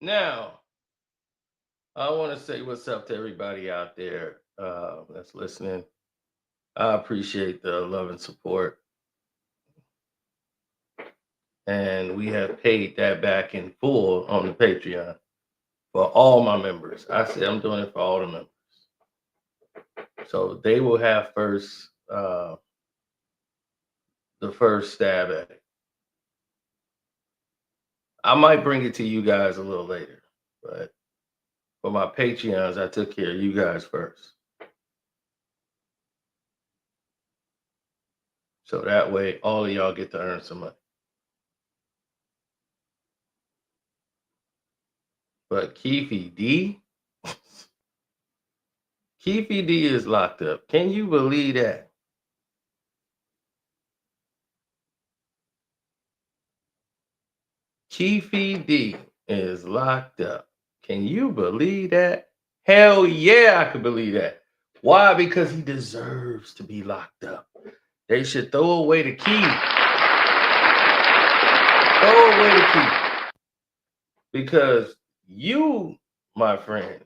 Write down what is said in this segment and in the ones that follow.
Now, I want to say what's up to everybody out there that's listening. I appreciate the love and support, and we have paid that back in full on the Patreon for all my members. I say I'm doing it for all the members, so they will have the first stab at it. I might bring it to you guys a little later, but for my Patreons, I took care of you guys first. So that way, all of y'all get to earn some money. But Keefe D, Keefe D is locked up. Can you believe that? Keefe D is locked up. Can you believe that? Hell yeah, I can believe that. Why? Because he deserves to be locked up. They should throw away the key. Throw away the key. Because you, my friend,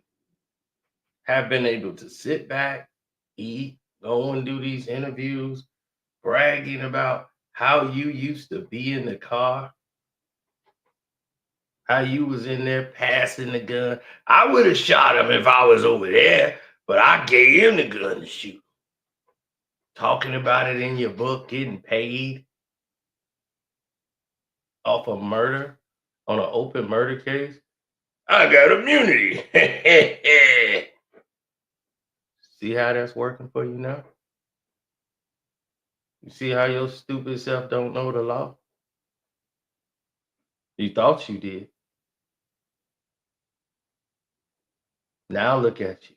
have been able to sit back, eat, go and do these interviews, bragging about how you used to be in the car, how you was in there passing the gun. I would have shot him if I was over there, but I gave him the gun to shoot. Talking about it in your book, getting paid off of murder on an open murder case. I got immunity. See how that's working for you now? You see how your stupid self don't know the law? You thought you did. Now look at you.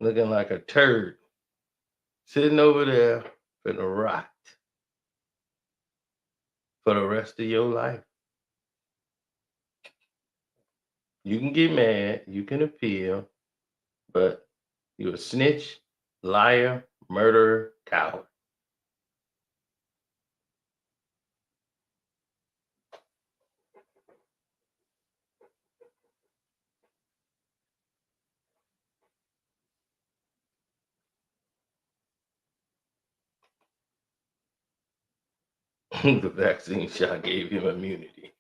Looking like a turd. Sitting over there for the rot for the rest of your life. You can get mad, you can appeal, but you're a snitch, liar, murderer, coward. The vaccine shot gave him immunity.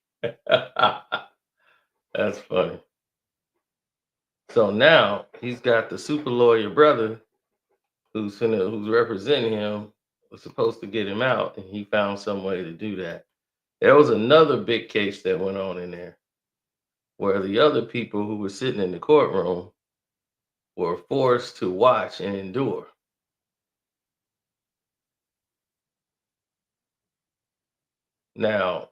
That's funny. So now he's got the super lawyer brother who's representing him, was supposed to get him out, and he found some way to do that. There was another big case that went on in there where the other people who were sitting in the courtroom were forced to watch and endure. Now,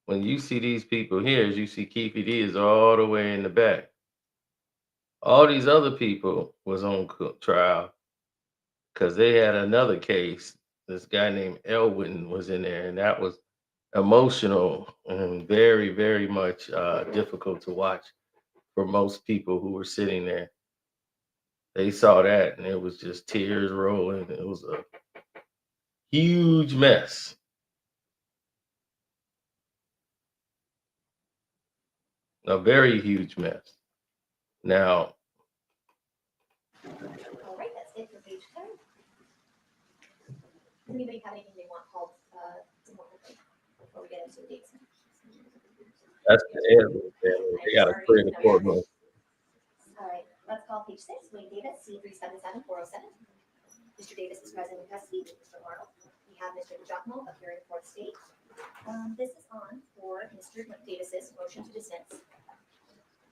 when you see these people here, as you see Keefe D is all the way in the back. All these other people was on trial because they had another case. This guy named Elwin was in there, and that was emotional and very, very much difficult to watch for most people who were sitting there. They saw that, and it was just tears rolling. It was a huge mess. A very huge mess. Now, All right, that's it for page 10. Does anybody have anything they want called more quickly before we get into the dates? that's the end. They got to clear the courtroom. All right, let's call page 6, Wayne Davis, C377407. Mr. Davis is present in custody with Mr. Arnold. We have Mr. Giacomo appearing before the state. This is on for Mr. Davis's motion to dismiss.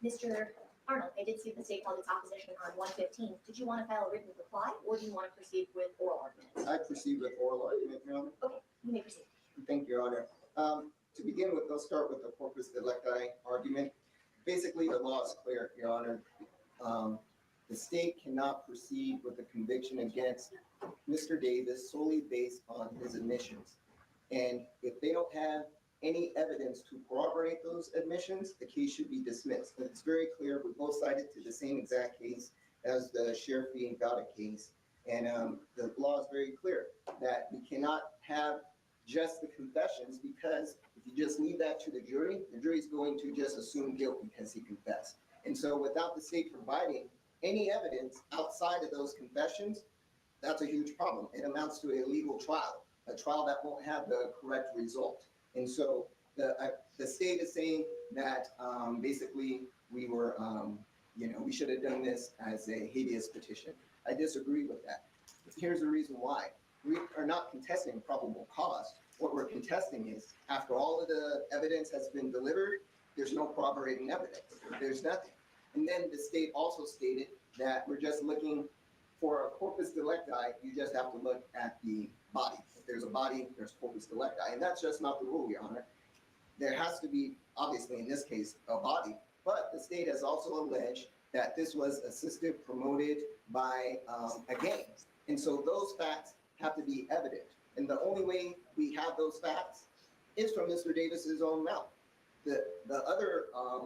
Mr. Arnold, I did see the state called its opposition on 115. Did you want to file a written reply, or do you want to proceed with oral argument? I proceed with oral argument, Your Honor. Okay, you may proceed. Thank you, Your Honor. To begin with, I'll start with the corpus delicti argument. Basically, the law is clear, Your Honor. The state cannot proceed with the conviction against Mr. Davis solely based on his admissions. And if they don't have any evidence to corroborate those admissions, the case should be dismissed. And it's very clear, we both cited to the same exact case as the Sheriff v. Gada case. And the law is very clear. that we cannot have just the confessions, because if you just leave that to the jury's going to just assume guilt because he confessed. And so without the state providing any evidence outside of those confessions, that's a huge problem. It amounts to a legal trial, a trial that won't have the correct result. And so the state is saying that basically we were, we should have done this as a habeas petition. I disagree with that. Here's the reason why. We are not contesting probable cause. What we're contesting is, after all of the evidence has been delivered, there's no corroborating evidence. There's nothing. And then the state also stated that we're just looking for a corpus delicti. You just have to look at the body. If there's a body, there's corpus delicti. And that's just not the rule, Your Honor. There has to be, obviously in this case, a body. But the state has also alleged that this was assisted, promoted by a gang. And so those facts have to be evident. And the only way we have those facts is from Mr. Davis's own mouth. The other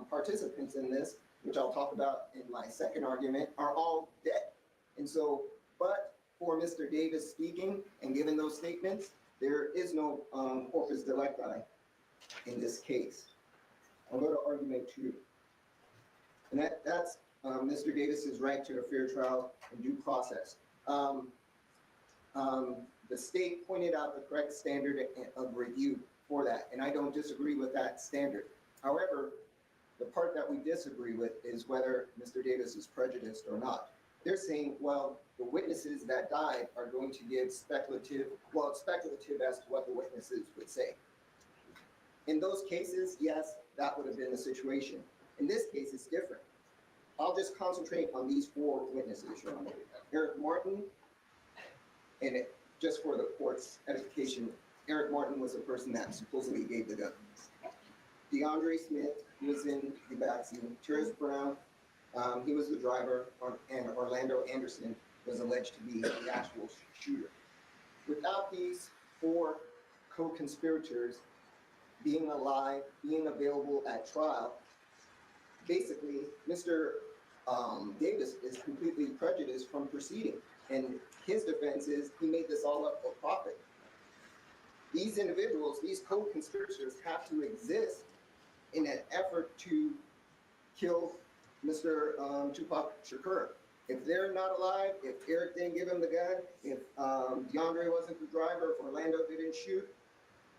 participants in this, which I'll talk about in my second argument, are all dead. And so, but for Mr. Davis speaking and giving those statements, there is no corpus delicti in this case. I'll go to argument 2. And that's Mr. Davis's right to a fair trial and due process. The state pointed out the correct standard of review for that, and I don't disagree with that standard. However, the part that we disagree with is whether Mr. Davis is prejudiced or not. They're saying, well, the witnesses that died are going to give speculative, well, it's speculative as to what the witnesses would say. In those cases, yes, that would have been the situation. In this case, it's different. I'll just concentrate on these 4 witnesses, Your Honor. Eric Martin, and just for the court's edification, Eric Martin was the person that supposedly gave the gun. DeAndre Smith, he was in the backseat. Terrence Brown, he was the driver, and Orlando Anderson was alleged to be the actual shooter. Without these 4 co-conspirators being alive, being available at trial, basically, Mr. Davis is completely prejudiced from proceeding. And his defense is he made this all up for profit. These individuals, these co-conspirators, have to exist in an effort to kill Mr. Tupac Shakur. If they're not alive, if Eric didn't give him the gun, if DeAndre wasn't the driver, if Orlando didn't shoot,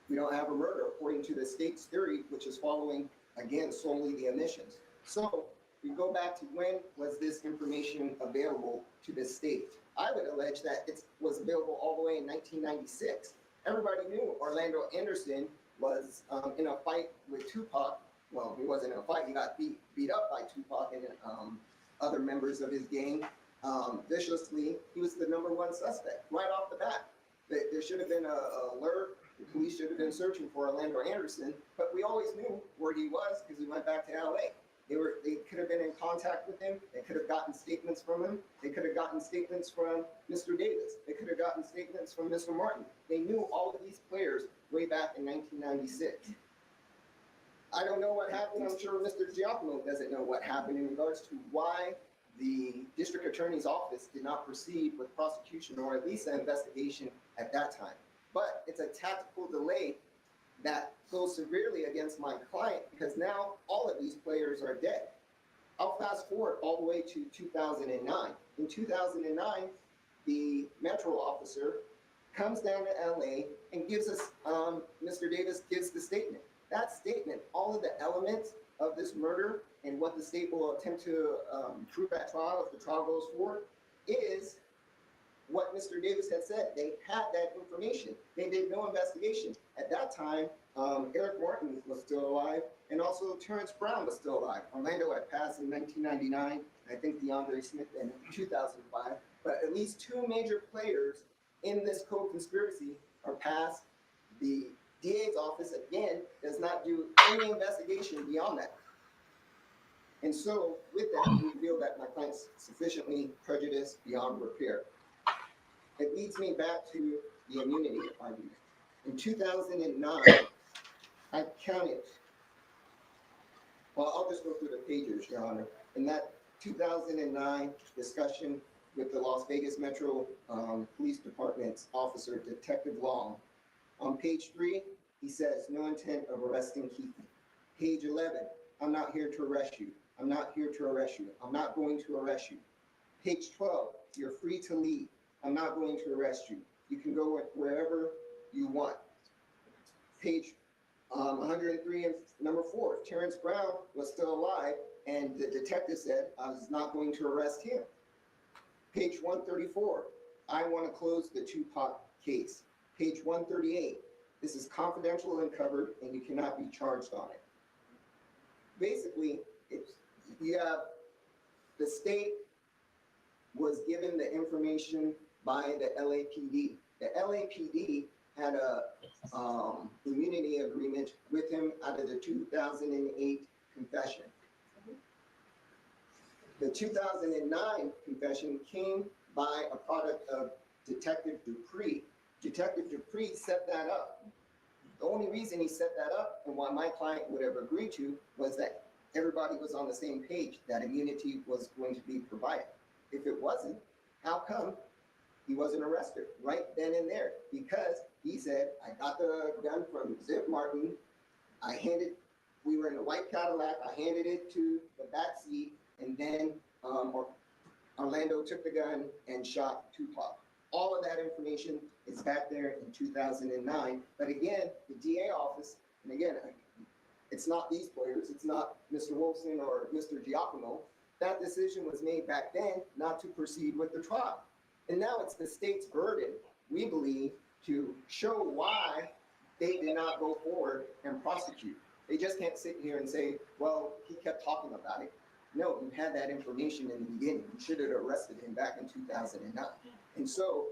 we don't have a murder, according to the state's theory, which is following, again, solely the omissions. So we go back to when was this information available to the state? I would allege that it was available all the way in 1996. Everybody knew Orlando Anderson was in a fight with Tupac. Well, he wasn't in a fight. He got beat up by Tupac and other members of his gang viciously. He was the #1 suspect right off the bat. There should have been an alert. The police should have been searching for Orlando Anderson, but we always knew where he was because he went back to LA. They could have been in contact with him. They could have gotten statements from him. They could have gotten statements from Mr. Davis. They could have gotten statements from Mr. Martin. They knew all of these players way back in 1996. I don't know what happened. I'm sure Mr. Giacomo doesn't know what happened in regards to why the district attorney's office did not proceed with prosecution or at least an investigation at that time. But it's a tactical delay that goes severely against my client because now all of these players are dead. I'll fast forward all the way to 2009. In 2009, the Metro officer comes down to LA and gives us, Mr. Davis gives the statement. That statement, all of the elements of this murder and what the state will attempt to prove at trial if the trial goes forward is what Mr. Davis had said. They had that information. They did no investigation. At that time, Eric Martin was still alive, and also Terrence Brown was still alive. Orlando had passed in 1999. I think DeAndre Smith in 2005. But at least 2 major players in this co-conspiracy are passed. The DA's office, again, does not do any investigation beyond that. And so, with that, we feel that my client's sufficiently prejudiced beyond repair. It leads me back to the immunity argument. In 2009, I counted, well, I'll just go through the pages, Your Honor. In that 2009 discussion with the Las Vegas Metro Police Department's officer, Detective Long. On page 3, he says, no intent of arresting Keefe. Page 11, I'm not here to arrest you. I'm not here to arrest you. I'm not going to arrest you. Page 12, you're free to leave. I'm not going to arrest you. You can go wherever you want. Page 103 and number 4, Terrence Brown was still alive, and the detective said, I was not going to arrest him. Page 134, I want to close the Tupac case. Page 138, this is confidential and covered, and you cannot be charged on it. Basically, you have the state was given the information by the LAPD. The LAPD had a immunity agreement with him out of the 2008 confession. The 2009 confession came by a product of Detective Dupree. Detective Dupree set that up. The only reason he set that up and why my client would have agreed to was that everybody was on the same page, that immunity was going to be provided. If it wasn't, how come he wasn't arrested right then and there? Because he said, I got the gun from Zip Martin. We were in a white Cadillac. I handed it to the back seat, and then Orlando took the gun and shot Tupac. All of that information is back there in 2009. But again, the DA office, and again, it's not these players, it's not Mr. Wilson or Mr. Giacomo. That decision was made back then not to proceed with the trial. And now it's the state's burden, we believe, to show why they did not go forward and prosecute. They just can't sit here and say, well, he kept talking about it. No, you had that information in the beginning. You should have arrested him back in 2009. And so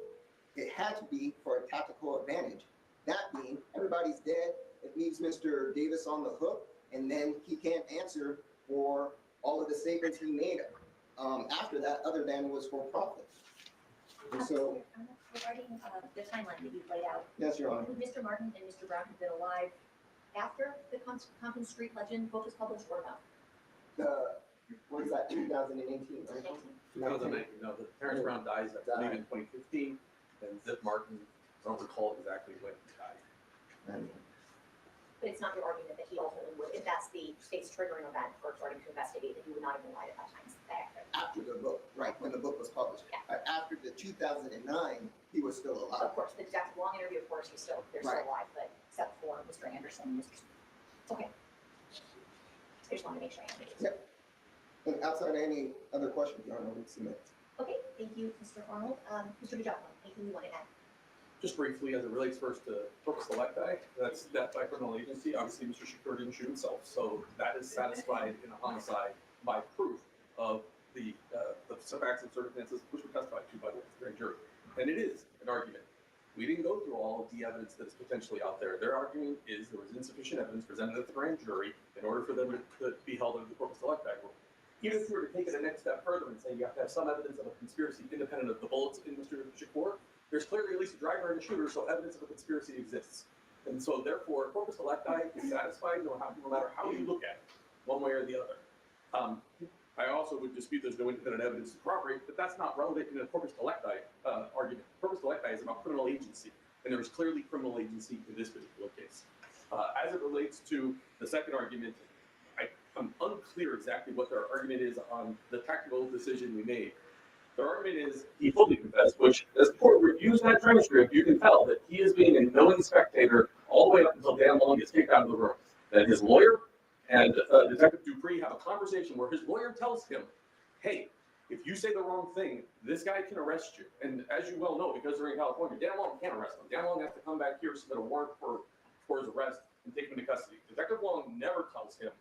it had to be for a tactical advantage. That being, everybody's dead. It leaves Mr. Davis on the hook, and then he can't answer for all of the statements he made after that, other than was for profit. And so, regarding the timeline that you've laid out, yes, Your Honor. would Mr. Martin and Mr. Brown have been alive after the Compton Street Legend book was published or no? What is that, 2018, right? 2019, no, the Terrence Brown dies, I believe, in 2015, and Zip Martin, I don't recall exactly when he died. But it's not your argument that he ultimately would, if that's the state's triggering event for starting to investigate, that he would not have been alive at that time. After the book, right, when the book was published. Yeah. After the 2009, he was still alive. Of course, the Detective Long interview, of course, they're still alive, but except for Mr. Anderson and Mr. Okay. I just wanted to make sure I answered it. Yep. And outside of any other questions, Your Honor, I would submit. Okay, thank you, Mr. Arnold. Mr. DeJohnson, anything you want to add? Just briefly, as it relates first to Corpus Electi, that's death by criminal agency. Obviously, Mr. Shakur didn't shoot himself, so that is satisfied in a homicide by proof of the facts and circumstances which were testified to by the grand jury. And it is an argument. We didn't go through all of the evidence that is potentially out there. Their argument is there was insufficient evidence presented at the grand jury in order for them to be held under the Corpus Electi rule. Even if you were to take it a next step further and say you have to have some evidence of a conspiracy independent of the bullets in Mr. Shakur, there's clearly at least a driver and a shooter, so evidence of a conspiracy exists. And so therefore, Corpus Electi is satisfied no matter how you look at it, one way or the other. I also would dispute there's no independent evidence to corroborate, but that's not relevant in a Corpus Electi argument. Corpus Electi is about criminal agency, and there is clearly criminal agency in this particular case. As it relates to the second argument, I'm unclear exactly what their argument is on the tactical decision we made. Their argument is he fully confessed, which as the court reviews that transcript, you can tell that he is being a knowing spectator all the way up until Dan Long gets kicked out of the room. That his lawyer and Detective Dupree have a conversation where his lawyer tells him, hey, if you say the wrong thing, this guy can arrest you. And as you well know, because they're in California, Dan Long can't arrest him. Dan Long has to come back here, submit a warrant for his arrest, and take him into custody. Detective Long never tells him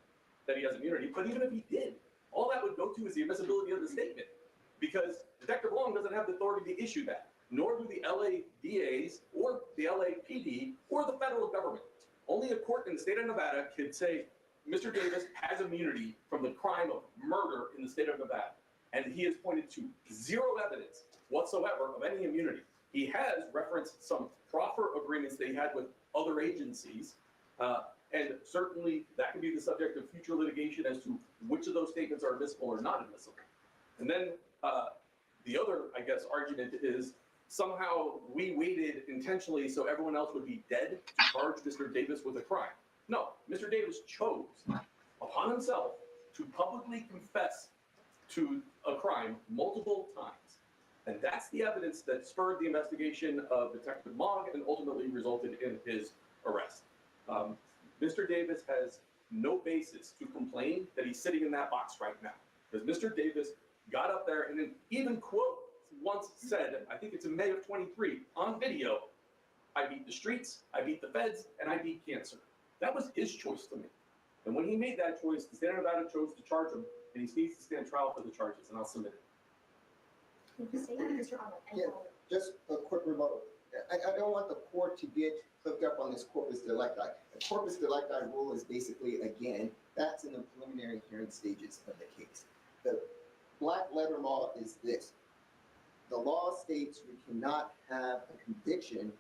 that he has immunity, but even if he did, all that would go to is the admissibility of the statement, because Detective Long doesn't have the authority to issue that, nor do the LA DAs or the LAPD or the federal government. Only a court in the state of Nevada can say Mr. Davis has immunity from the crime of murder in the state of Nevada, and he has pointed to zero evidence whatsoever of any immunity. He has referenced some proffer agreements that he had with other agencies, and certainly that can be the subject of future litigation as to which of those statements are admissible or not admissible. And then The other, I guess, argument is somehow we waited intentionally so everyone else would be dead to charge Mr. Davis with a crime. No, Mr. Davis chose upon himself to publicly confess to a crime multiple times. And that's the evidence that spurred the investigation of Detective Mogg and ultimately resulted in his arrest. Mr. Davis has no basis to complain that he's sitting in that box right now. Because Mr. Davis got up there and then even quote once said, I think it's in May of 23, on video, I beat the streets, I beat the feds, and I beat cancer. That was his choice to make. And when he made that choice, the state of Nevada chose to charge him, and he needs to stand trial for the charges, and I'll submit it. Mr. Arnold, any Yeah. follow-up? Just a quick rebuttal. I don't want the court to get hooked up on this corpus delicti. The corpus delicti rule is basically, again, that's in the preliminary hearing stages of the case. The black letter law is this. The law states you cannot have a conviction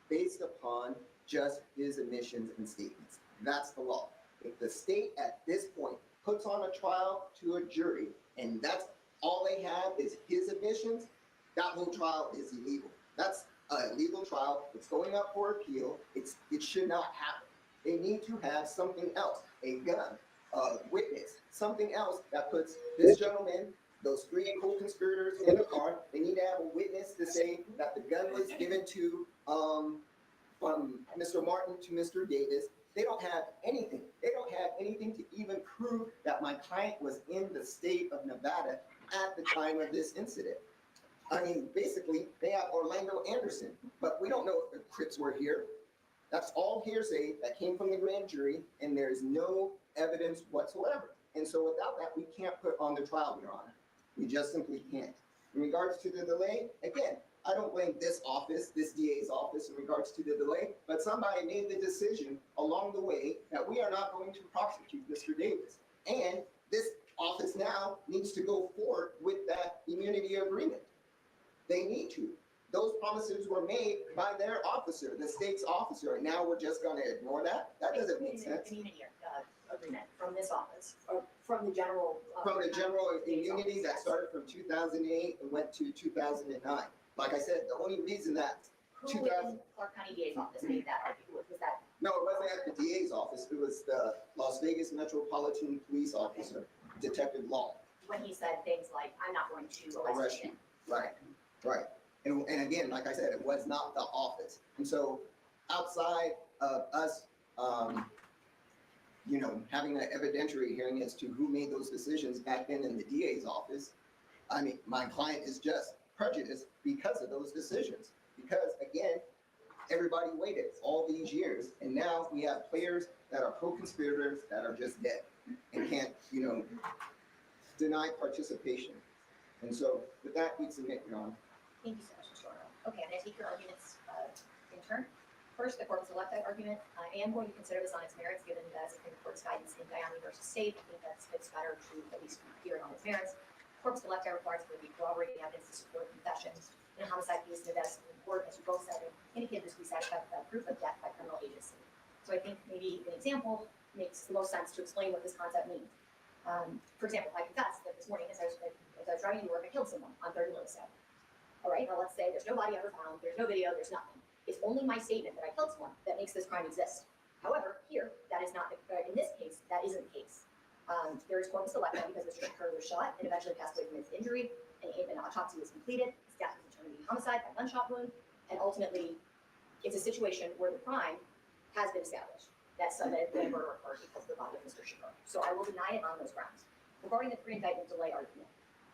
based upon just his admissions and statements. That's the law. If the state at this point puts on a trial to a jury and that's all they have is his admissions, that whole trial is illegal. That's a legal trial. It's going up for appeal. It should not happen. They need to have something else, a gun, a witness, something else that puts this gentleman, those three co-conspirators in the car. They need to have a witness to say that the gun was given to from Mr. Martin to Mr. Davis. They don't have anything. They don't have anything to even prove that my client was in the state of Nevada at the time of this incident. I mean, basically, they have Orlando Anderson, but we don't know if the Crips were here. That's all hearsay that came from the grand jury, and there's no evidence whatsoever. And so without that, we can't put on the trial, Your Honor. We just simply can't. In regards to the delay, again, I don't blame this office, this DA's office in regards to the delay, but somebody made the decision along the way that we are not going to prosecute Mr. Davis. And this office now needs to go forward with that immunity agreement. They need to. Those promises were made by their officer, the state's officer, and now we're just gonna ignore that? That doesn't make sense. Immunity agreement from this office, or from the general. From the general immunity that started from 2008 and went to 2009. Like I said, the only reason that Who 2000 within Clark County DA's office made that argument? Was that? No, it wasn't at the DA's office. It was the Las Vegas Metropolitan Police Officer, Detective Law. When he said things like, I'm not going to arrest you. Right, right. And again, like I said, it was not the office. And so outside of us, having an evidentiary hearing as to who made those decisions back then in the DA's office, I mean, my client is just prejudiced because of those decisions. Because again, everybody waited all these years, and now we have players that are co-conspirators that are just dead and can't, deny participation. And so with that, we submit, Your Honor. Thank you so much, Mr. Arnold. Okay, I'm going to take your arguments in turn. First, the corpus electi argument. I am going to consider this on its merits, given the Supreme Court's guidance in Diami versus State. I think that it's better to at least hear it on its merits. Corpus electi requires there to be corroborating evidence to support confessions. In a homicide case, the Nevada Supreme Court, as you both said, indicated this to be satisfied without proof of death by criminal agency. So I think maybe an example makes the most sense to explain what this concept means. For example, I confess that this morning, as I was driving to work, I killed someone on 30 Lewis Ave. All right, now let's say there's no body ever found, there's no video, there's nothing. It's only my statement that I killed someone that makes this crime exist. However, here, that is not, in this case, that isn't the case. There is corpus electi because Mr. Shakur was shot and eventually passed away from his injury, and an autopsy was completed. His death was determined to be homicide by gunshot wound, and ultimately, it's a situation where the crime has been established. That the murder occurred because of the body of Mr. Shakur. So I will deny it on those grounds. Regarding the pre-indictment delay argument,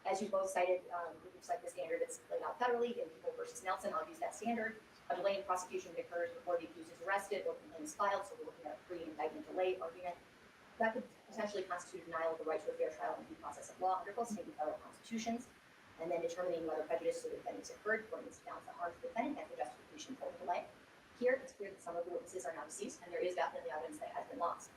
as you both cited, it looks like the standard is laid out federally in People versus Nelson. I'll use that standard. A delay in prosecution occurs before the accused is arrested or complaint is filed, so we're looking at a pre-indictment delay argument. That could potentially constitute denial of the right to a fair trial and due process of law under both state and federal constitutions, and then determining whether prejudice to the defendant is occurred according to balance the harm to the defendant and for justification for the delay. Here, it's clear that some of the witnesses are now deceased, and there is definitely evidence that has been lost.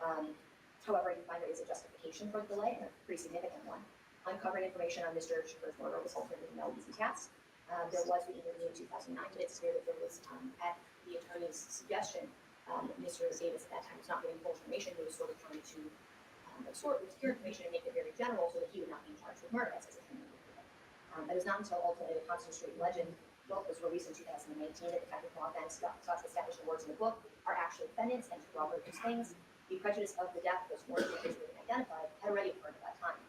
However, I do find there is a justification for the delay, and a pretty significant one. Uncovering information on Mr. Shakur's murder was ultimately no easy task. There was the interview in 2009, but it's clear that there was, at the attorney's suggestion, Mr. Davis at that time was not getting full information. He was sort of trying to obscure information and make it very general so that he would not be charged with murder, as his attorney would do it. It was not until ultimately the Constitution Legend book was released in 2019 that Detective Law then sought to establish the words in the book are actual defendants and to corroborate those things. The prejudice of the death of those words that had been identified had already occurred at that time.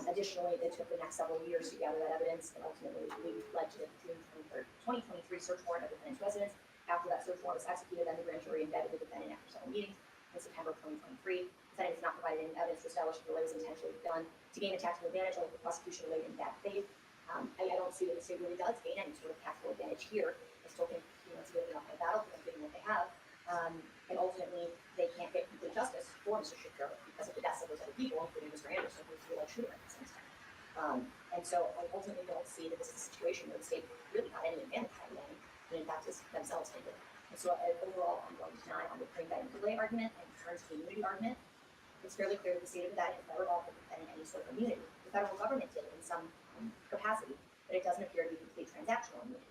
Additionally, it took the next several years to gather that evidence and ultimately led to the June 23rd, 2023 search warrant of the defendant's residence. After that search warrant was executed, then the grand jury indicted the defendant after several meetings in September 2023. The defendant has not provided any evidence to establish that the delay was intentionally done to gain a tactical advantage over the prosecution related in bad faith. I don't see that the state really does gain any sort of tactical advantage here. I still think it's a really uphill battle for them given what they have. And ultimately, they can't get complete justice for Mr. Shakur because of the deaths of those other people, including Mr. Anderson, who's the alleged shooter in this instance. And so I ultimately don't see that this is a situation where the state really got any advantage out of any, and in fact, is themselves hindered. And so overall, I'm going to deny on the pre-indictment delay argument and turn to the immunity argument. It's fairly clear that the state of indictment never offered the defendant any sort of immunity. The federal government did in some capacity, but it doesn't appear to be complete transactional immunity.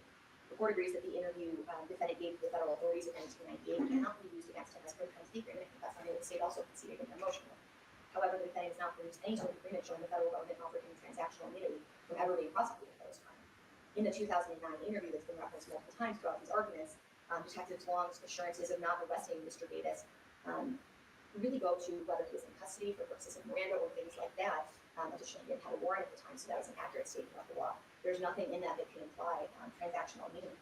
The court agrees that the interview defendant gave to the federal authorities in 1998 cannot be used against him as per the terms of the agreement. That's something that the state also conceded in their motion. However, the defendant has not produced any sort of agreement showing the federal government offered him transactional immunity from ever being prosecuted for those crimes. In the 2009 interview that's been referenced multiple times throughout these arguments, Detective Duane's assurances of not arresting Mr. Davis really go to whether he was in custody for purposes of Miranda or things like that. Additionally, he didn't have a warrant at the time, so that was an accurate statement of the law. There's nothing in that that can imply transactional immunity.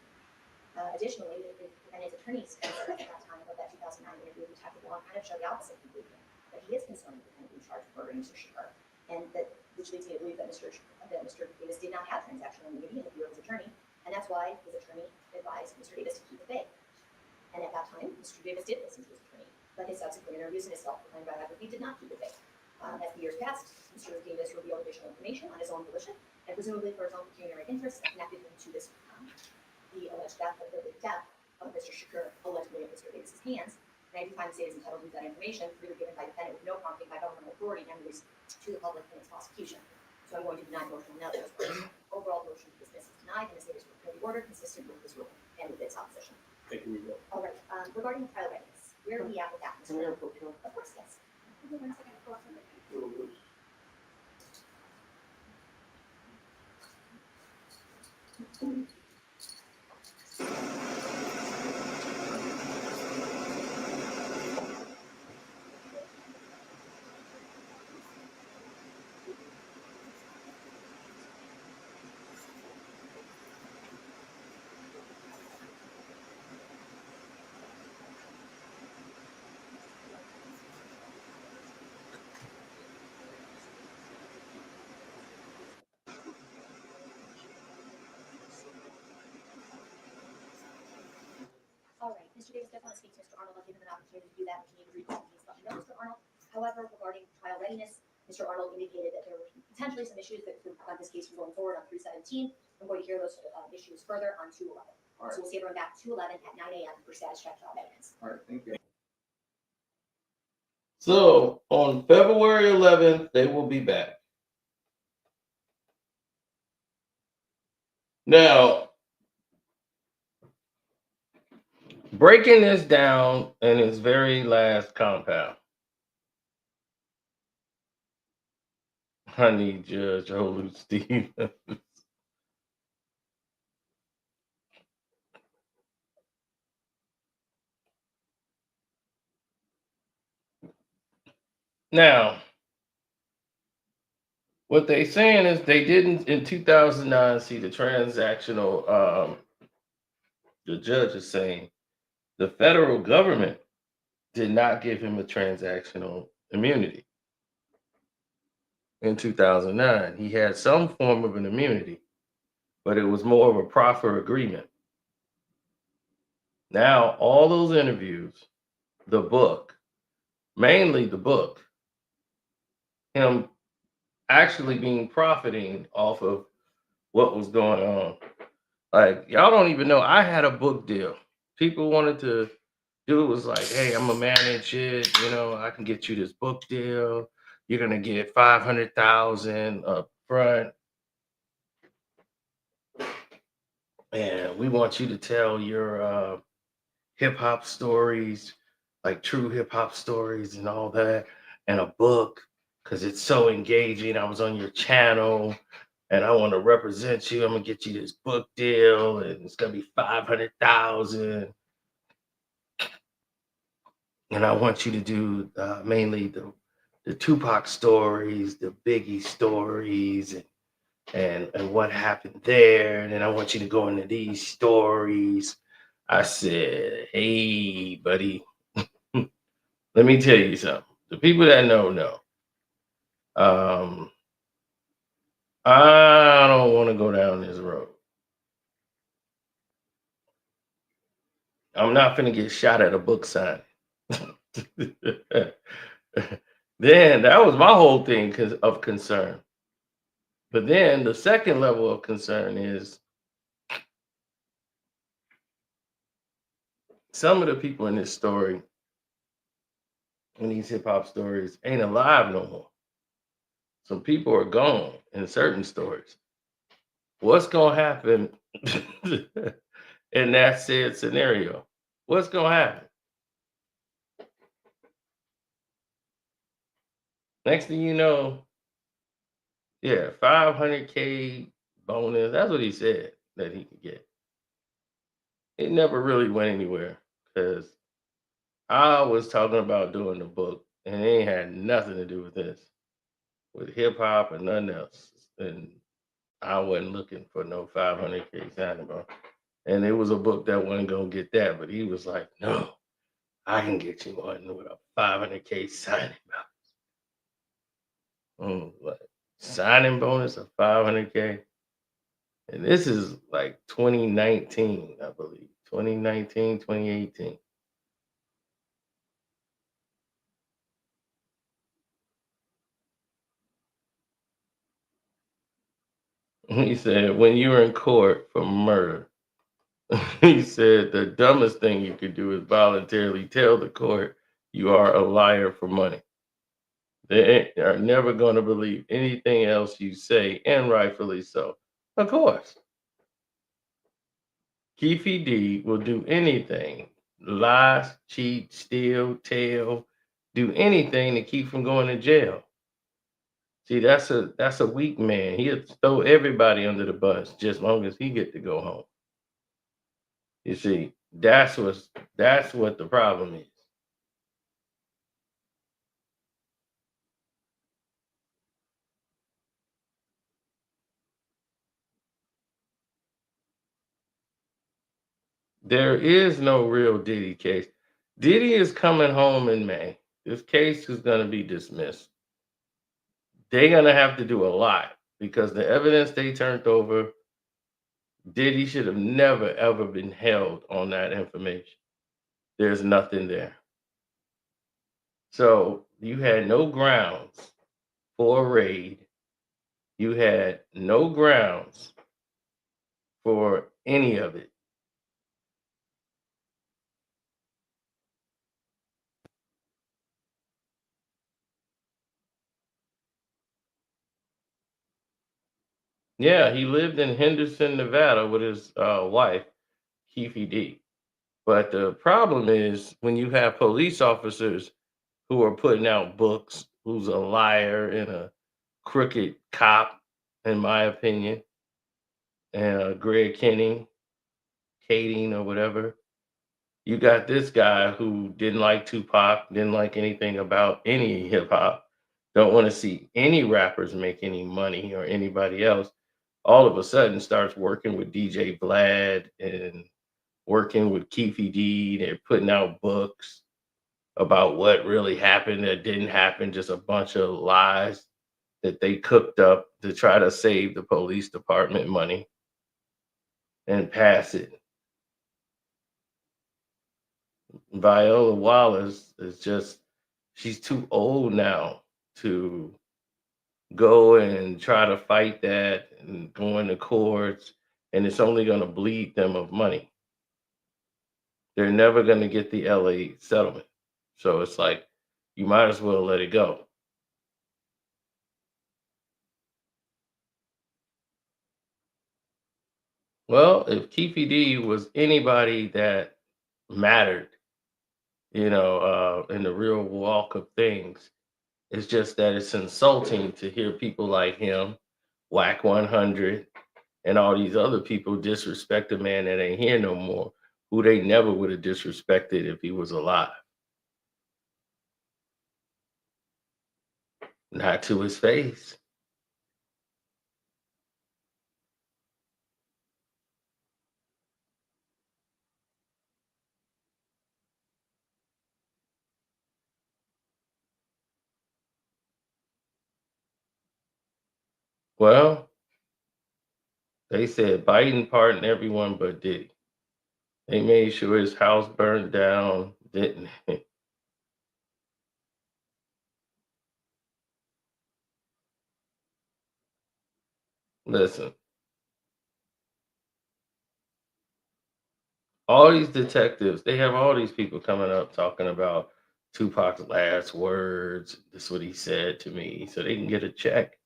Additionally, the defendant's attorneys concerned at that time of that 2009 interview with Detective Duane kind of showed the opposite conclusion, that he is concerned with the defendant being charged with murdering Mr. Shakur, and that which leads me to believe that Mr. Davis did not have transactional immunity in the view of his attorney, and that's why his attorney advised Mr. Davis to keep it vague. And at that time, Mr. Davis did listen to his attorney, but his subsequent interviews and his self-proclaimed biography did not keep it vague. As the years passed, Mr. Davis revealed additional information on his own volition, and presumably for his own pecuniary interests, connected him to this the alleged death of Mr. Shakur, allegedly at Mr. Davis's hands. And I do find the state is entitled to that information freely given by the defendant with no prompting by governmental authority and released to the public in its prosecution. So I'm going to deny motion on that as well. Overall, motion to dismiss is denied, and the state is fully ordered consistent with this ruling and with its opposition. Thank you, we will. All right. Regarding the trial readiness, where are we at with that, Mr. Of course, yes. Give me 1 second to pull up something. All right, Mr. Davis does want to speak to Mr. Arnold. I'll give him an opportunity to do that. If you need to read that, please let me know, Mr. Arnold. However, regarding trial readiness, Mr. Arnold indicated that there were potentially some issues that could prevent this case from going forward on 3/17. I'm going to hear those issues further on 2/11. All right. So we'll see everyone back 2/11 at 9 a.m. for status check trial readiness. All right, thank you. So on February 11th, they will be back. Now, breaking this down in its very last compound, I need Judge Olu Stevens. Now, what they saying is they didn't in 2009 see the transactional. The judge is saying the federal government did not give him a transactional immunity. In 2009, he had some form of an immunity, but it was more of a proffer agreement. Now, all those interviews, the book, mainly the book, him actually being profiting off of what was going on. Like, y'all don't even know. I had a book deal. People wanted to do it, was like, hey, I'm gonna manage it. You know, I can get you this book deal. You're gonna get $500,000 up front. And we want you to tell your hip hop stories, like true hip hop stories and all that, and a book, because it's so engaging. I was on your channel and I want to represent you. I'm gonna get you this book deal, and it's gonna be 500,000. And I want you to do mainly the Tupac stories, the Biggie stories, and what happened there. And then I want you to go into these stories. I said, hey, buddy, let me tell you something. The people that know. I don't want to go down this road. I'm not finna get shot at a book signing. Then that was my whole thing of concern. But then the second level of concern is some of the people in this story, in these hip hop stories, ain't alive no more. Some people are gone in certain stories. What's gonna happen in that said scenario? What's gonna happen? Next thing you know, yeah, 500K bonus. That's what he said that he could get. It never really went anywhere because I was talking about doing the book, and it ain't had nothing to do with this, with hip hop and nothing else. And I wasn't looking for no 500K signing bonus. And it was a book that wasn't gonna get that, but he was like, "No, I can get you one with a 500K signing bonus." Like signing bonus of 500K, and this is like 2019, I believe, 2019, 2018. He said, when you were in court for murder, he said the dumbest thing you could do is voluntarily tell the court you are a liar for money. They are never going to believe anything else you say, and rightfully so. Of course, Keefe D will do anything, lie, cheat, steal, tell, do anything to keep from going to jail. See, that's a weak man. He'll throw everybody under the bus just as long as he get to go home. You see, that's what the problem is. There is no real Diddy case. Diddy is coming home in May. This case is going to be dismissed. They're going to have to do a lot because the evidence they turned over, Diddy should have never ever been held on that information. There's nothing there. So you had no grounds for a raid. You had no grounds for any of it. Yeah, he lived in Henderson, Nevada with his wife, Keefe D. But the problem is when you have police officers who are putting out books, who's a liar and a crooked cop, in my opinion, and Greg Kenning, Kading or whatever. You got this guy who didn't like Tupac, didn't like anything about any hip hop, don't want to see any rappers make any money or anybody else. All of a sudden starts working with DJ Vlad and working with Keefe D. They're putting out books about what really happened that didn't happen, just a bunch of lies that they cooked up to try to save the police department money and pass it. Viola Wallace is just, she's too old now to go and try to fight that and go into courts, and it's only going to bleed them of money. They're never going to get the LA settlement. So it's like, you might as well let it go. Well, if Keefe D was anybody that mattered, in the real walk of things, it's just that it's insulting to hear people like him Whack 100, and all these other people disrespect a man that ain't here no more, who they never would have disrespected if he was alive. Not to his face. Well, they said Biden pardoned everyone but Diddy. They made sure his house burned down. Didn't listen. All these detectives, they have all these people coming up talking about Tupac's last words. This is what he said to me, so they can get a check.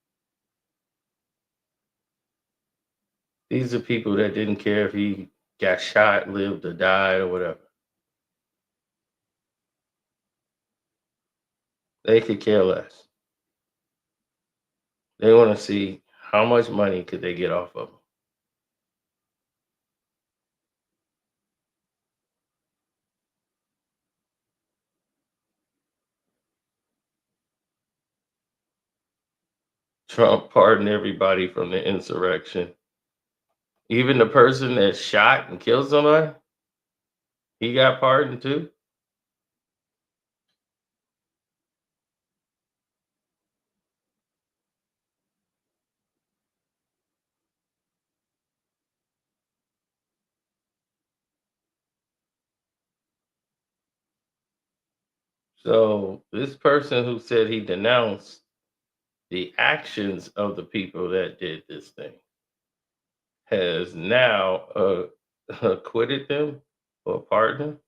These are people that didn't care if he got shot, lived, or died, or whatever. They could care less. They want to see how much money could they get off of him. Trump pardoned everybody from the insurrection. Even the person that shot and killed somebody, he got pardoned too. So this person who said he denounced the actions of the people that did this thing has now acquitted them or pardoned them.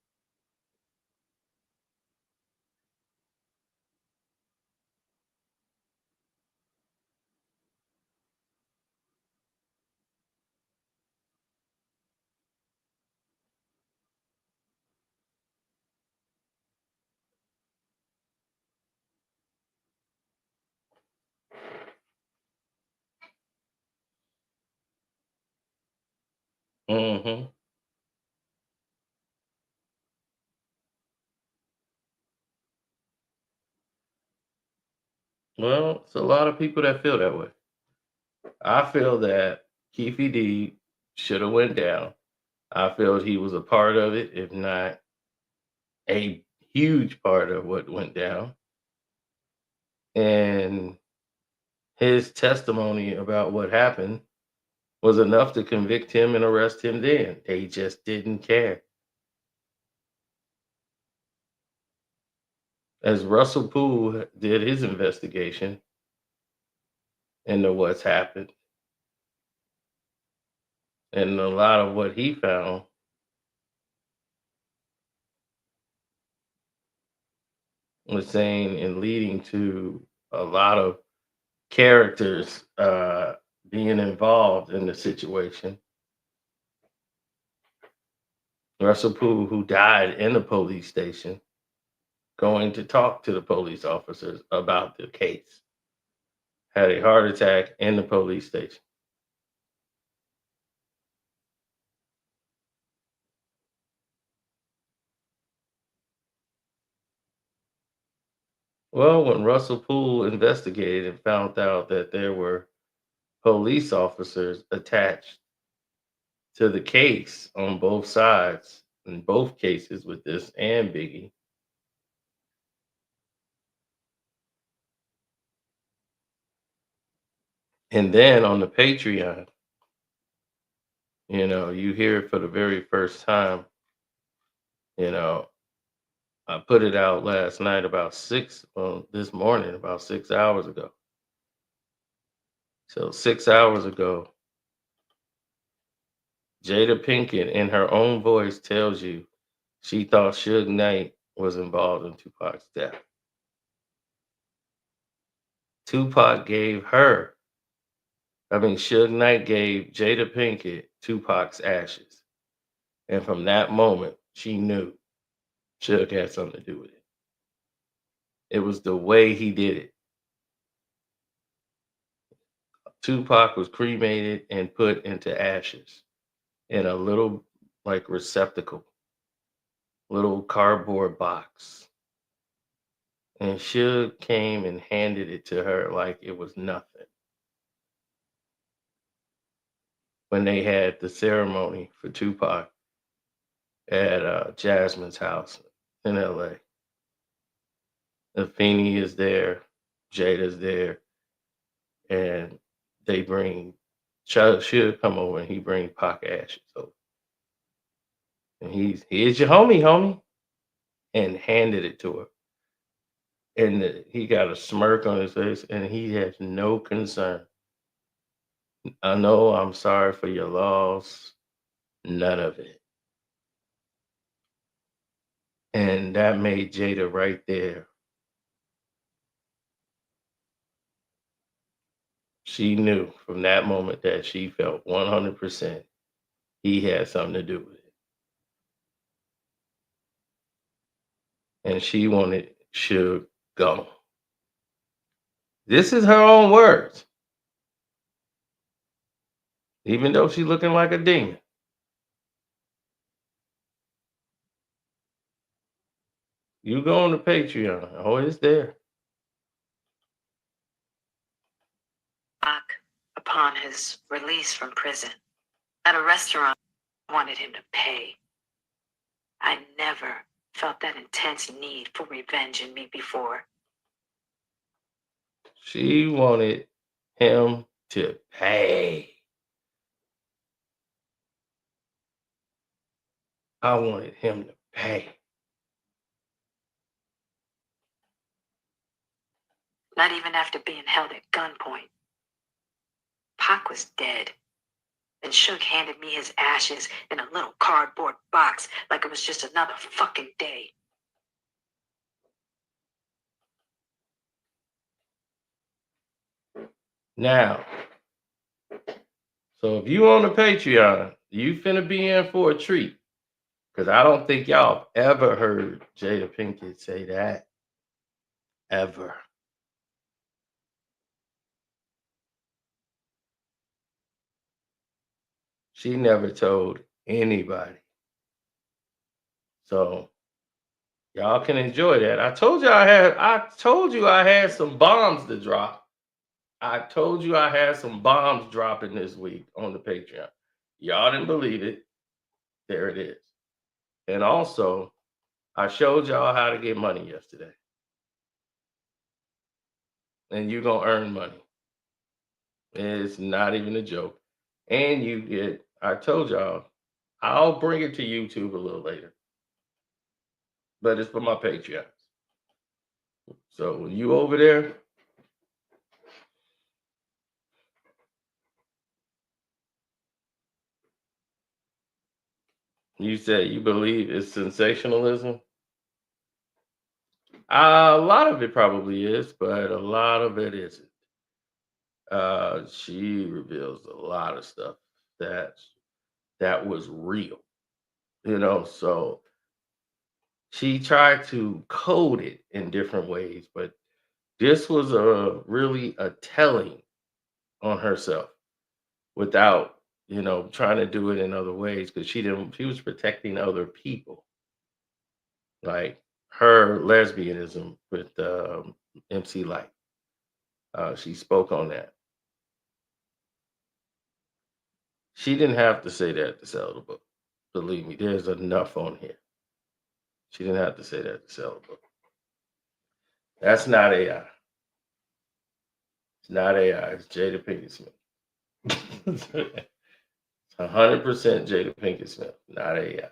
Well, it's a lot of people that feel that way. I feel that Keefe D should have went down. I feel he was a part of it, if not a huge part of what went down. And his testimony about what happened was enough to convict him and arrest him then. They just didn't care. As Russell Poole did his investigation into what's happened, and a lot of what he found was saying and leading to a lot of characters being involved in the situation. Russell Poole, who died in the police station, going to talk to the police officers about the case, had a heart attack in the police station. Well, when Russell Poole investigated and found out that there were police officers attached to the case on both sides, in both cases with this and Biggie, and then on the Patreon, you hear it for the very first time. You know, I put it out last night about this morning, about 6 hours ago. So 6 hours ago, Jada Pinkett, in her own voice, tells you she thought Suge Knight was involved in Tupac's death. Suge Knight gave Jada Pinkett Tupac's ashes. And from that moment, she knew Suge had something to do with it. It was the way he did it. Tupac was cremated and put into ashes in a little like receptacle, little cardboard box. And Suge came and handed it to her like it was nothing when they had the ceremony for Tupac at Jasmine's house in LA. Afeni is there, Jada's there, and they bring Suge come over and he bring Pac ashes over. And here's your homie, and handed it to her. And he got a smirk on his face and he has no concern. I know, I'm sorry for your loss. None of it. And that made Jada right there. She knew from that moment that she felt 100% he had something to do with it. And she wanted Suge gone. This is her own words. Even though she's looking like a demon. You go on the Patreon. Oh, it's there. Upon his release from prison, at a restaurant, I wanted him to pay. I never felt that intense need for revenge in me before. She wanted him to pay. I wanted him to pay. Not even after being held at gunpoint. Pac was dead. And Suge handed me his ashes in a little cardboard box like it was just another fucking day. Now, so if you on the Patreon, you finna be in for a treat. Because I don't think y'all have ever heard Jada Pinkett say that. Ever. She never told anybody. So y'all can enjoy that. I told you I had some bombs to drop. I told you I had some bombs dropping this week on the Patreon. Y'all didn't believe it. There it is. And also, I showed y'all how to get money yesterday. And you're going to earn money. It's not even a joke. And you get, I told y'all, I'll bring it to YouTube a little later. But it's for my Patreon. So when you over there, you say you believe it's sensationalism. A lot of it probably is, but a lot of it isn't. She reveals a lot of stuff that was real, so she tried to code it in different ways, but this was really a telling on herself without, trying to do it in other ways because she was protecting other people, like her lesbianism with MC Light. She spoke on that. She didn't have to say that to sell the book. Believe me, there's enough on here. She didn't have to say that to sell the book. That's not AI. It's not AI. It's Jada Pinkett Smith. It's 100% Jada Pinkett Smith, not AI.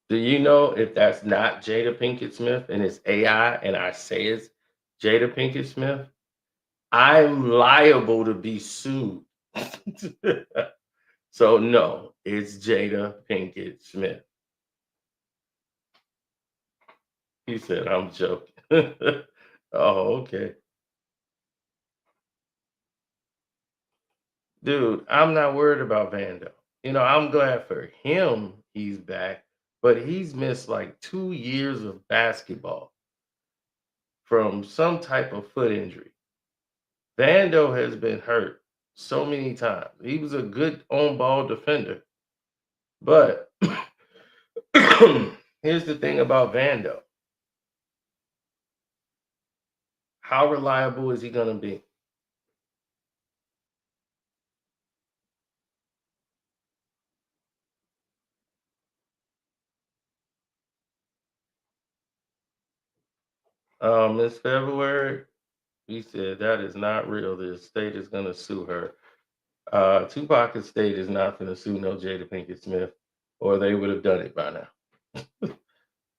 Do you know if that's not Jada Pinkett Smith and it's AI and I say it's Jada Pinkett Smith, I'm liable to be sued. So no, it's Jada Pinkett Smith. He said, I'm joking. Oh, okay. Dude, I'm not worried about Vando. I'm glad for him he's back, but he's missed like 2 years of basketball from some type of foot injury. Vando has been hurt so many times. He was a good on ball defender. But here's the thing about Vando. How reliable is he going to be? This February, he said that is not real. The state is going to sue her. Tupac estate is not going to sue no Jada Pinkett Smith, or they would have done it by now.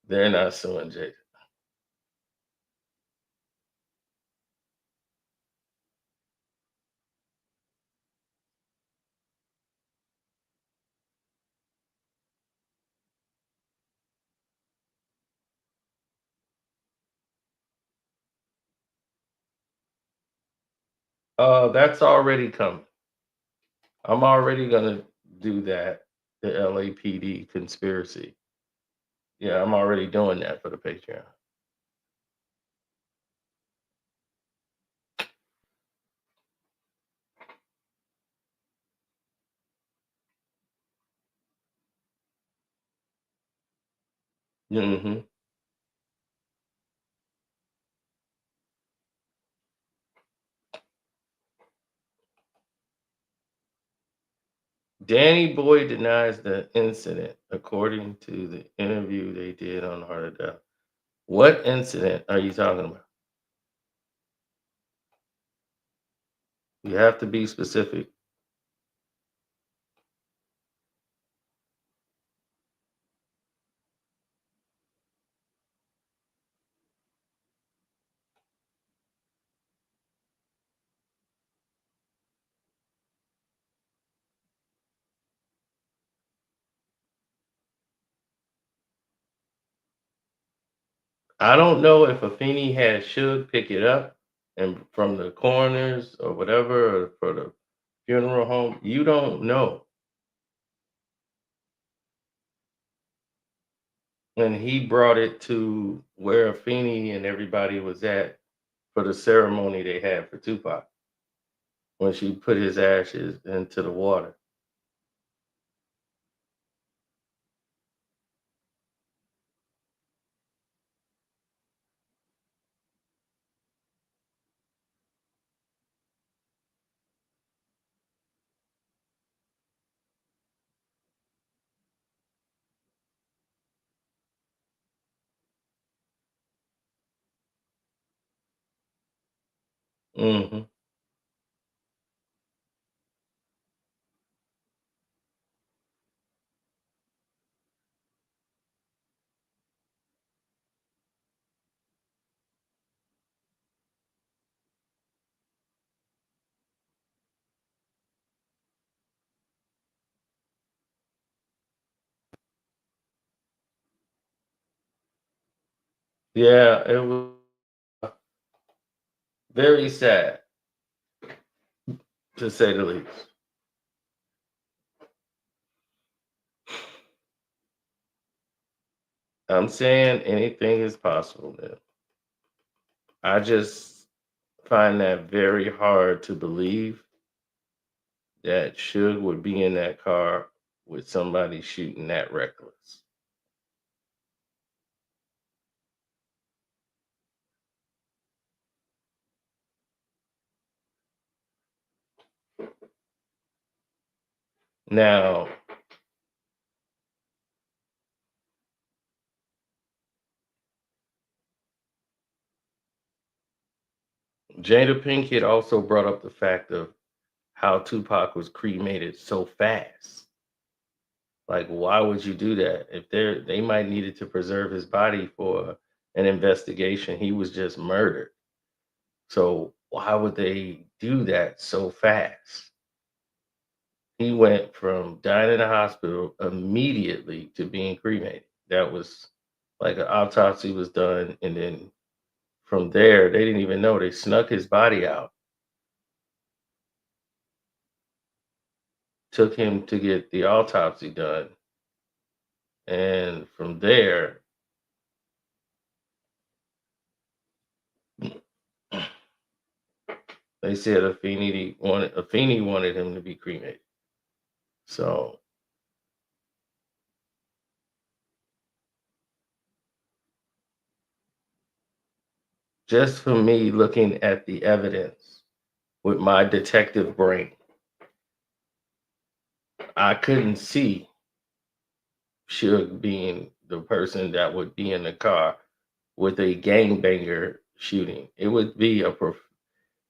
They're not suing Jada. That's already coming. I'm already gonna do that. The LAPD conspiracy. Yeah, I'm already doing that for the Patreon. Hmm. Danny Boy denies the incident, according to the interview they did on Heart of Death. What incident are you talking about? You have to be specific. I don't know if Afeni had Suge pick it up and from the coroners or whatever, or for the funeral home. You don't know. And he brought it to where Afeni and everybody was at for the ceremony they had for Tupac when she put his ashes into the water. Hmm. Yeah, it was very sad, to say the least. I'm saying anything is possible, man. I just find that very hard to believe that Suge would be in that car with somebody shooting that reckless. Now, Jada Pinkett also brought up the fact of how Tupac was cremated so fast. Like, why would you do that? If they might needed to preserve his body for an investigation. He was just murdered. So why would they do that so fast? He went from dying in the hospital immediately to being cremated. That was like an autopsy was done, and then from there they didn't even know, they snuck his body out, took him to get the autopsy done, And from there, they said Afeni wanted him to be cremated. So just for me looking at the evidence with my detective brain, I couldn't see Suge being the person that would be in the car with a gangbanger shooting. It would be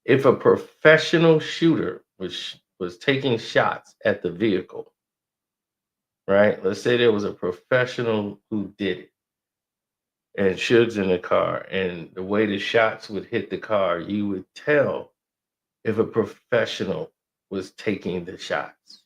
if a professional shooter was taking shots at the vehicle, right? Let's say there was a professional who did it, and Suge's in the car, and the way the shots would hit the car, you would tell if a professional was taking the shots.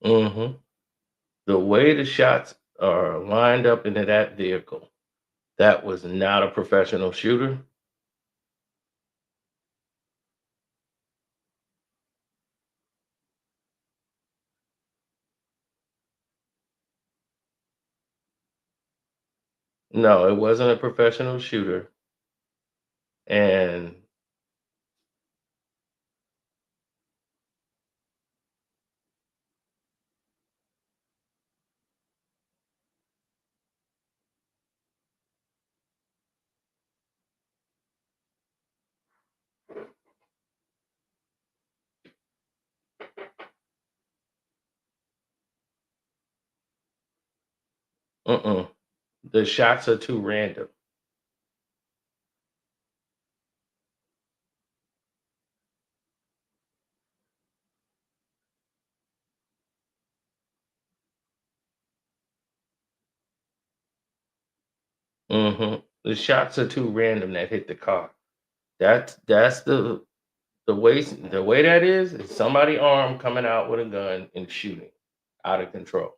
hmm The way the shots are lined up into that vehicle, that was not a professional shooter. No, it wasn't a professional shooter. And mm-mm, the shots are too random. The shots are too random that hit the car. That's the way that is somebody arm coming out with a gun and shooting out of control.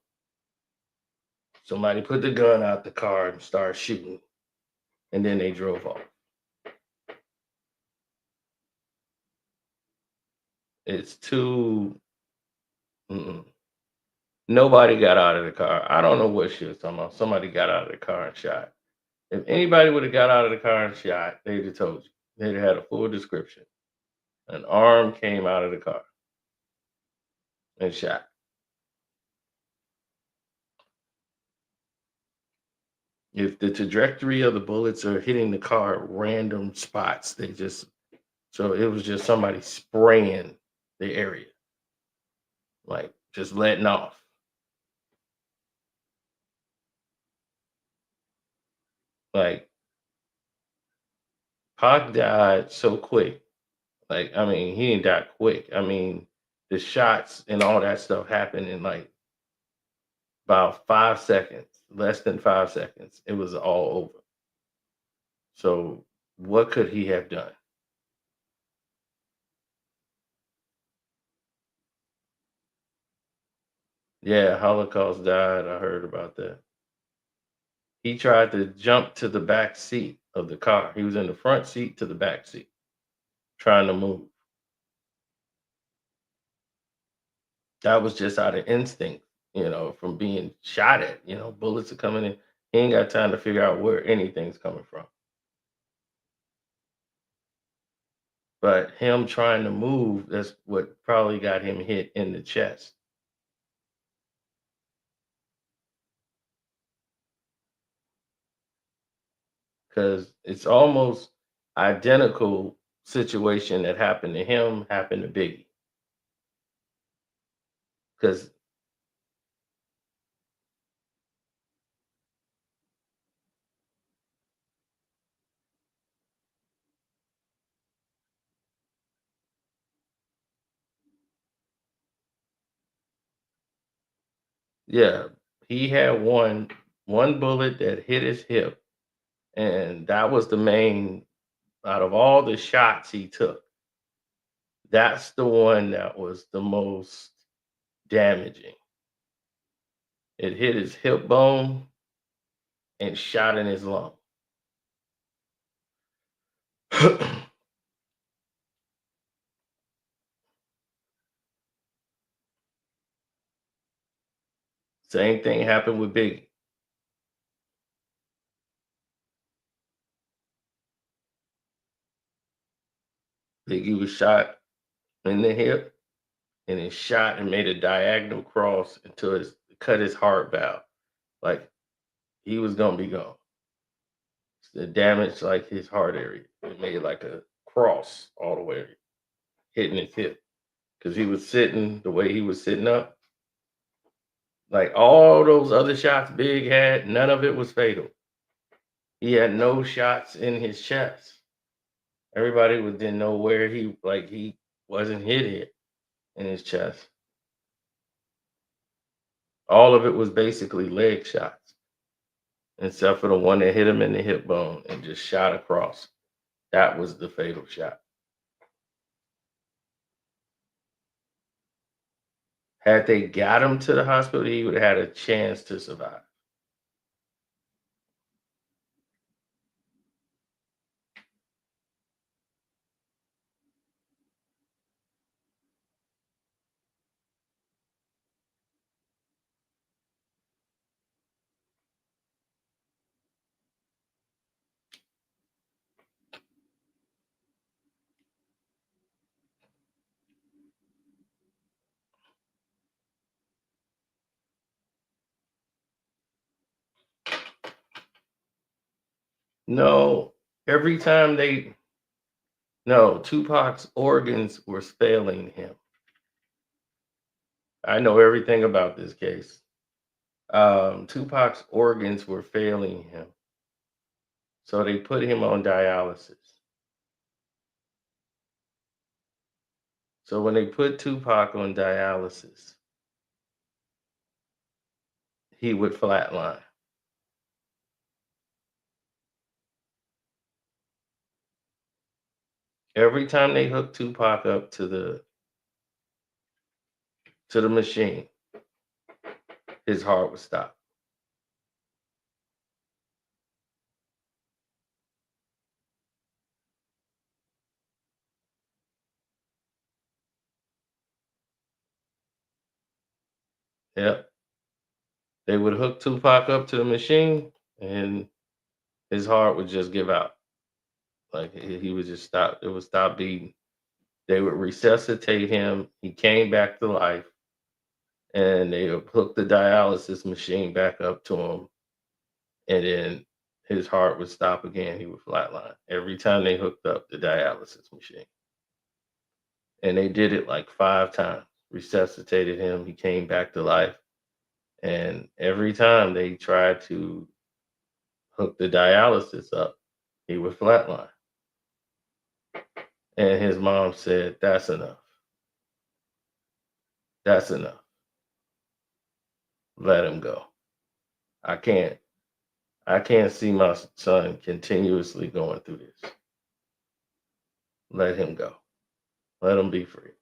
Somebody put the gun out the car and started shooting, and then they drove off. It's too. Mm-mm. Nobody got out of the car. I don't know what she was talking about. Somebody got out of the car and shot. If anybody would have got out of the car and shot, they'd have told you. They'd have had a full description. An arm came out of the car and shot. If the trajectory of the bullets are hitting the car at random spots, so it was just somebody spraying the area, like just letting off. Like Pac died so quick. Like, I mean, he didn't die quick. I mean, the shots and all that stuff happened in like about 5 seconds, less than 5 seconds. It was all over. So what could he have done? Yeah, Holocaust died. I heard about that. He tried to jump to the back seat of the car. He was in the front seat to the back seat, trying to move. That was just out of instinct, from being shot at. Bullets are coming in. He ain't got time to figure out where anything's coming from. But him trying to move, that's what probably got him hit in the chest. Because it's almost identical situation that happened to him happened to Biggie. Because yeah, he had one bullet that hit his hip, and that was the main out of all the shots he took. That's the one that was the most damaging. It hit his hip bone and shot in his lung. Same thing happened with Biggie. Biggie was shot in the hip, and it shot and made a diagonal cross until it cut his heart valve. Like he was gonna be gone. It damaged like his heart area. It made like a cross all the way hitting his hip. Because he was sitting the way he was sitting up. Like all those other shots Big had, none of it was fatal. He had no shots in his chest. Everybody didn't know where he wasn't hit in his chest. All of it was basically leg shots, except for the one that hit him in the hip bone and just shot across. That was the fatal shot. Had they got him to the hospital, he would have had a chance to survive. No, every time Tupac's organs were failing him. I know everything about this case. Tupac's organs were failing him. So they put him on dialysis. So when they put Tupac on dialysis, he would flatline. Every time they hooked Tupac up to the machine, his heart would stop. Yep. They would hook Tupac up to the machine and his heart would just give out. Like he would just stop. It would stop beating. They would resuscitate him. He came back to life. And they would hook the dialysis machine back up to him. And then his heart would stop again. He would flatline every time they hooked up the dialysis machine. And they did it like 5 times, resuscitated him. He came back to life. And every time they tried to hook the dialysis up, he would flatline. And his mom said, "That's enough. That's enough. Let him go. I can't see my son continuously going through this. Let him go. Let him be free."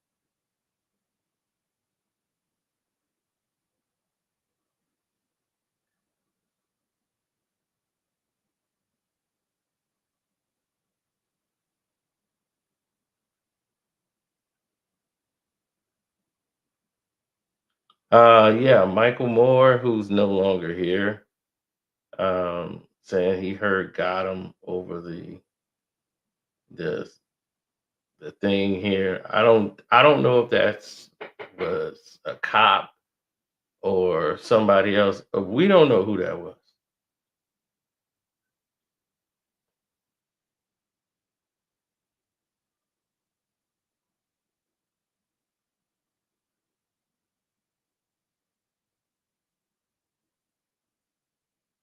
Yeah, Michael Moore, who's no longer here, saying he heard got him over the the thing here. I don't know if that's was a cop or somebody else. We don't know who that was.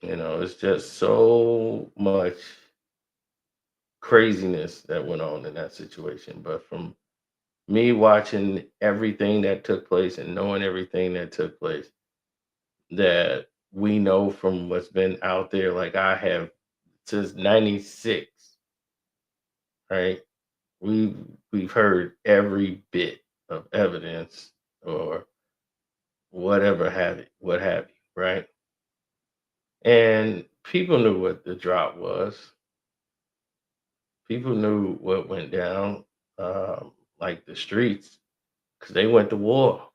It's just so much craziness that went on in that situation. But from me watching everything that took place and knowing everything that took place, that we know from what's been out there, like I have since '96, right? We've heard every bit of evidence or what have you. right? And people knew what the drop was. People knew what went down, like the streets, because they went to war.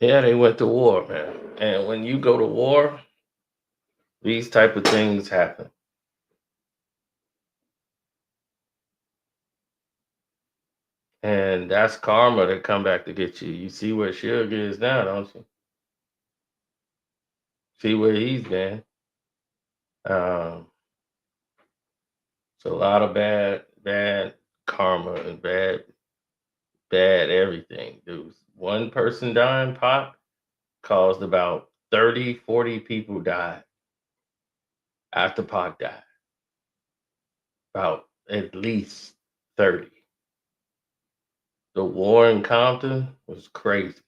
Yeah, they went to war, man. And when you go to war, these type of things happen. And that's karma to come back to get you. You see where Suge is now, don't you? See where he's been. Um, it's a lot of bad karma and bad everything. There was one person dying, Pac caused about 30, 40 people died after Pac died. About at least 30. The war in Compton was crazy.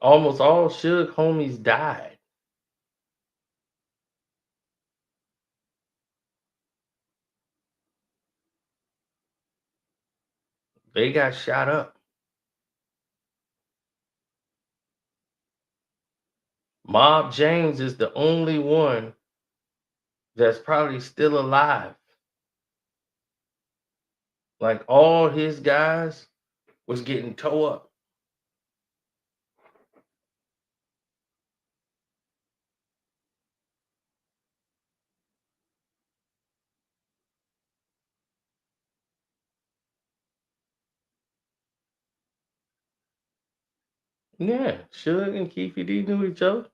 Almost all Suge homies died. They got shot up. Mob James is the only one that's probably still alive. Like all his guys was getting towed up. Yeah, Suge and Keefe D knew each other.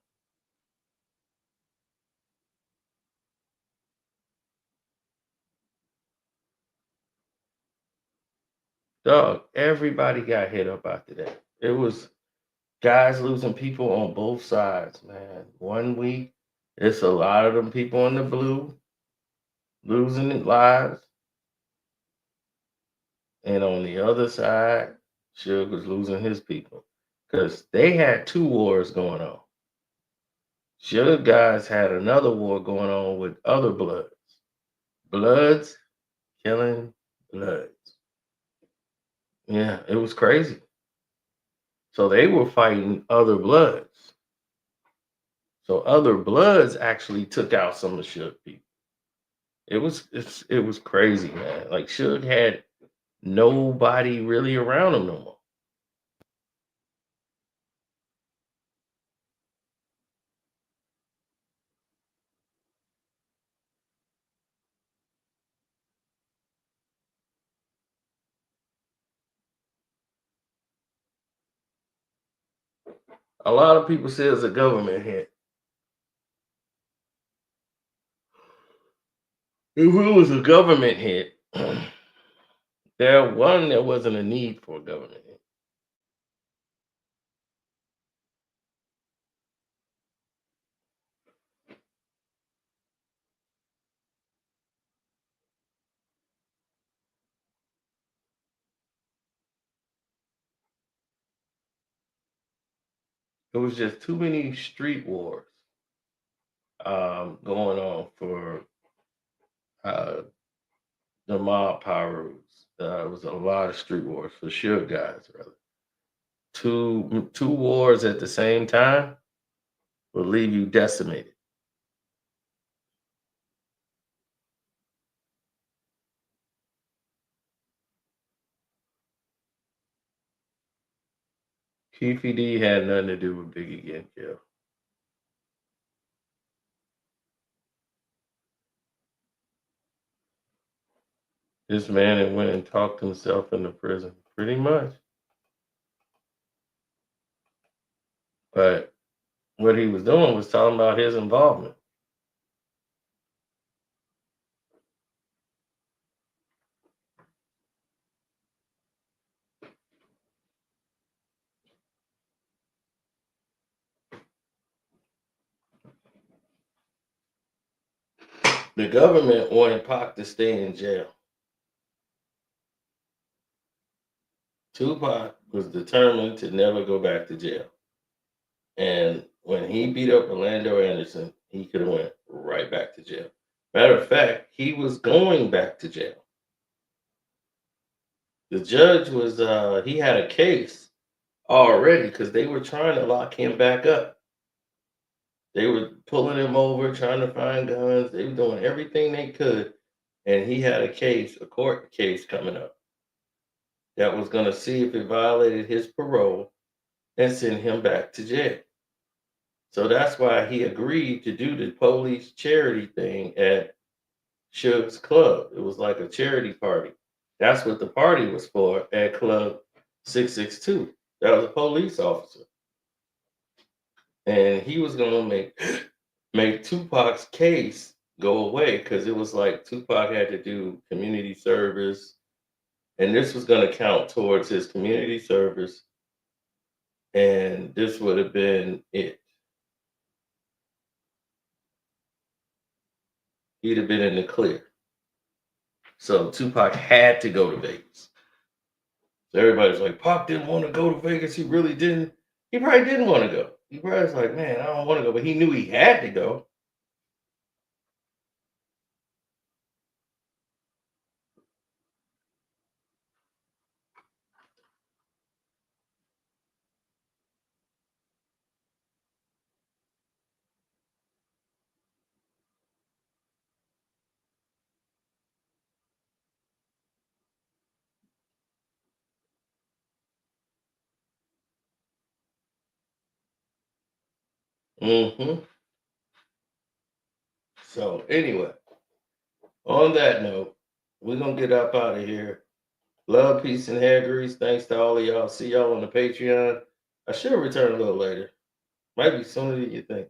Dog, everybody got hit up after that. It was guys losing people on both sides, man. One week, it's a lot of them people in the blue losing their lives. And on the other side, Suge was losing his people. Because they had two wars going on. Suge guys had another war going on with other Bloods. Bloods killing Bloods. Yeah, it was crazy. So they were fighting other Bloods. So other Bloods actually took out some of Suge people. It was crazy, man. Like Suge had nobody really around him no more. A lot of people say it's a government hit. If it was a government hit, there wasn't a need for a government hit. It was just too many street wars going on for uh, the mob powers. It was a lot of street wars for sure, guys. Rather, two wars at the same time will leave you decimated. Keefe D had nothing to do with Biggie getting killed. This man had went and talked himself into prison, pretty much. But what he was doing was talking about his involvement. The government wanted Pac to stay in jail. Tupac was determined to never go back to jail. And when he beat up Orlando Anderson, he could have went right back to jail. Matter of fact, he was going back to jail. The judge was he had a case already because they were trying to lock him back up. They were pulling him over, trying to find guns. They were doing everything they could, and he had a court case coming up that was going to see if it violated his parole and send him back to jail. So that's why he agreed to do the police charity thing at Suge's club. It was like a charity party. That's what the party was for at Club 662. That was a police officer. And he was gonna make Tupac's case go away because it was like Tupac had to do community service, and this was gonna count towards his community service, and this would have been it. He'd have been in the clear. So Tupac had to go to Vegas. So everybody's like, Pac didn't want to go to Vegas. He really didn't. He probably didn't want to go. He probably was like, man, I don't want to go. But he knew he had to go. Mm-hmm. So anyway, on that note, we're going to get up out of here. Love, peace, and hair grease. Thanks to all of y'all. See y'all on the Patreon. I should return a little later. Might be sooner than you think.